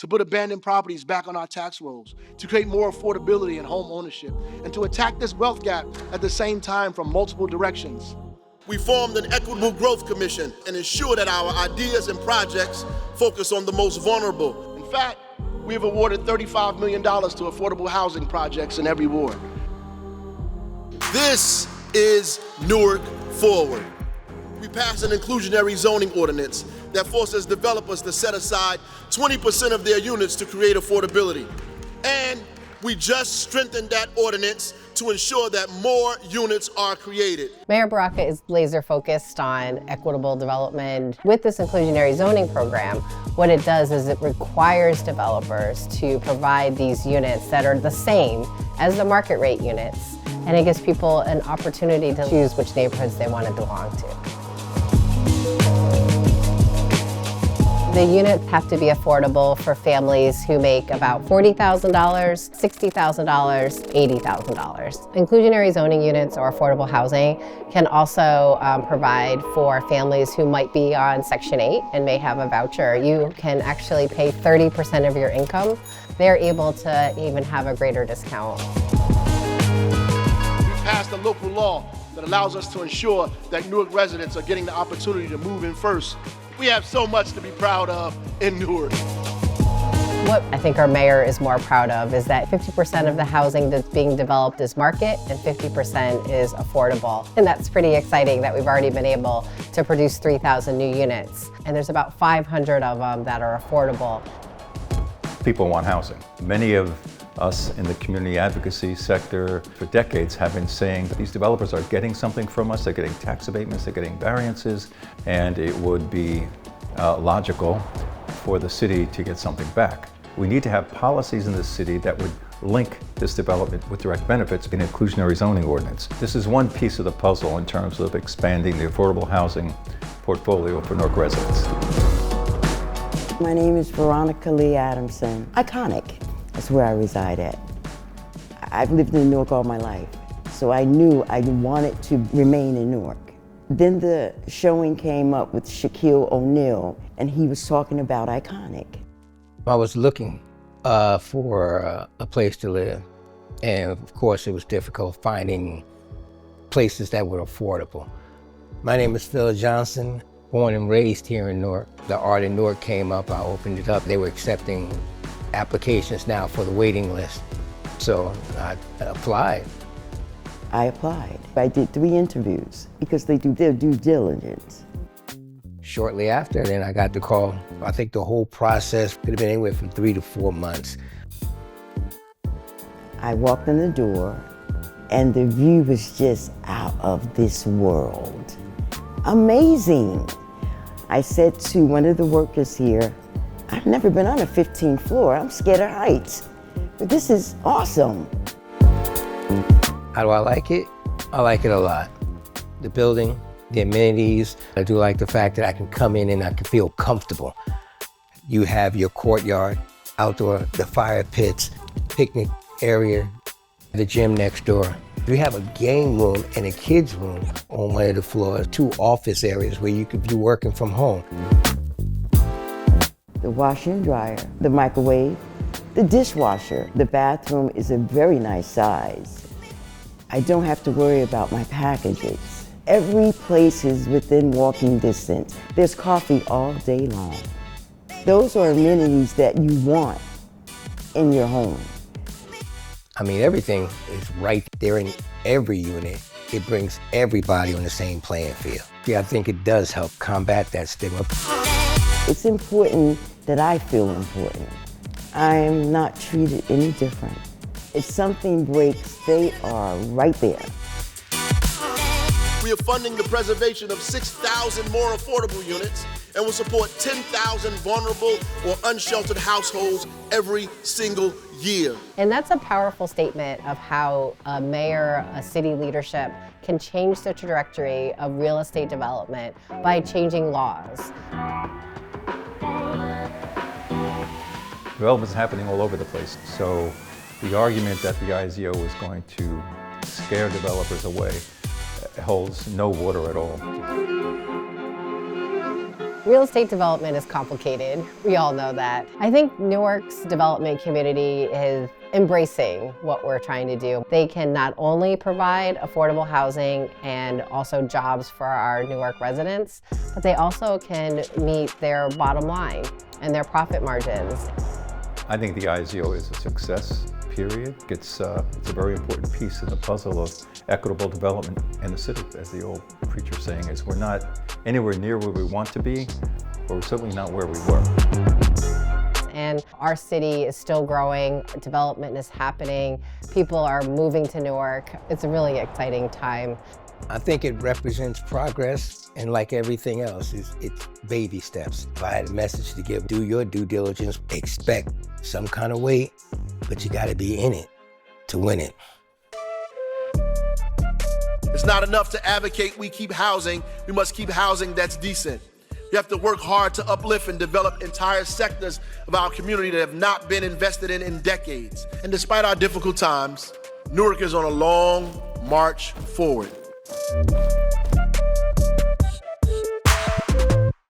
to put abandoned properties back on our tax rolls, to create more affordability in home ownership, and to attack this wealth gap at the same time from multiple directions. We formed an Equitable Growth Commission and ensure that our ideas and projects focus on the most vulnerable. In fact, we have awarded $35 million to affordable housing projects in every ward. This is Newark Forward. We passed an inclusionary zoning ordinance that forces developers to set aside 20% of their units to create affordability. And we just strengthened that ordinance to ensure that more units are created. Mayor Baraka is laser focused on equitable development. With this inclusionary zoning program, what it does is it requires developers to provide these units that are the same as the market rate units. And it gives people an opportunity to choose which neighborhoods they want to belong to. The units have to be affordable for families who make about $40,000, $60,000, $80,000. Inclusionary zoning units or affordable housing can also provide for families who might be on Section 8 and may have a voucher. You can actually pay 30% of your income. They're able to even have a greater discount. We passed a local law that allows us to ensure that Newark residents are getting the opportunity to move in first. We have so much to be proud of in Newark. What I think our mayor is more proud of is that 50% of the housing that's being developed is market and 50% is affordable. And that's pretty exciting that we've already been able to produce 3,000 new units. And there's about 500 of them that are affordable. People want housing. Many of us in the community advocacy sector for decades have been saying that these developers are getting something from us. They're getting tax abatements, they're getting variances, and it would be logical for the city to get something back. We need to have policies in the city that would link this development with direct benefits in inclusionary zoning ordinance. This is one piece of the puzzle in terms of expanding the affordable housing portfolio for Newark residents. My name is Veronica Lee Adamson. Iconic. That's where I reside at. I've lived in Newark all my life, so I knew I wanted to remain in Newark. Then the showing came up with Shaquille O'Neal, and he was talking about iconic. I was looking for a place to live, and of course it was difficult finding places that were affordable. My name is Phil Johnson, born and raised here in Newark. The Art in Newark came up, I opened it up. They were accepting applications now for the waiting list. So I applied. I applied. I did 3 interviews because they do their due diligence. Shortly after, then I got the call. I think the whole process could have been anywhere from 3 to 4 months. I walked in the door and the view was just out of this world. Amazing. I said to one of the workers here, I've never been on a 15th floor. I'm scared of heights, but this is awesome. How do I like it? I like it a lot. The building, the amenities. I do like the fact that I can come in and I can feel comfortable. You have your courtyard, outdoor, the fire pits, picnic area, the gym next door. We have a game room and a kids room on one of the floors, 2 office areas where you could be working from home. The washer and dryer, the microwave, the dishwasher. The bathroom is a very nice size. I don't have to worry about my packages. Every place is within walking distance. There's coffee all day long. Those are amenities that you want in your home. I mean, everything is right there in every unit. It brings everybody on the same playing field. Yeah, I think it does help combat that stigma. It's important that I feel important. I am not treated any different. If something breaks, they are right there. We are funding the preservation of 6,000 more affordable units and will support 10,000 vulnerable or unsheltered households every single year. And that's a powerful statement of how a mayor, a city leadership can change the trajectory of real estate development by changing laws. Development's happening all over the place, so the argument that the IZO is going to scare developers away holds no water at all. Real estate development is complicated. We all know that. I think Newark's development community is embracing what we're trying to do. They can not only provide affordable housing and also jobs for our Newark residents, but they also can meet their bottom line and their profit margins. I think the IZO is a success, period. It's a very important piece in the puzzle of equitable development in the city. As the old preacher saying is, we're not anywhere near where we want to be, but we're certainly not where we were. And our city is still growing, development is happening, people are moving to Newark. It's a really exciting time. I think it represents progress, and like everything else, it's baby steps. If I had a message to give, do your due diligence, expect some kind of wait, but you gotta be in it to win it. It's not enough to advocate we keep housing, we must keep housing that's decent. We have to work hard to uplift and develop entire sectors of our community that have not been invested in decades. And despite our difficult times, Newark is on a long march forward.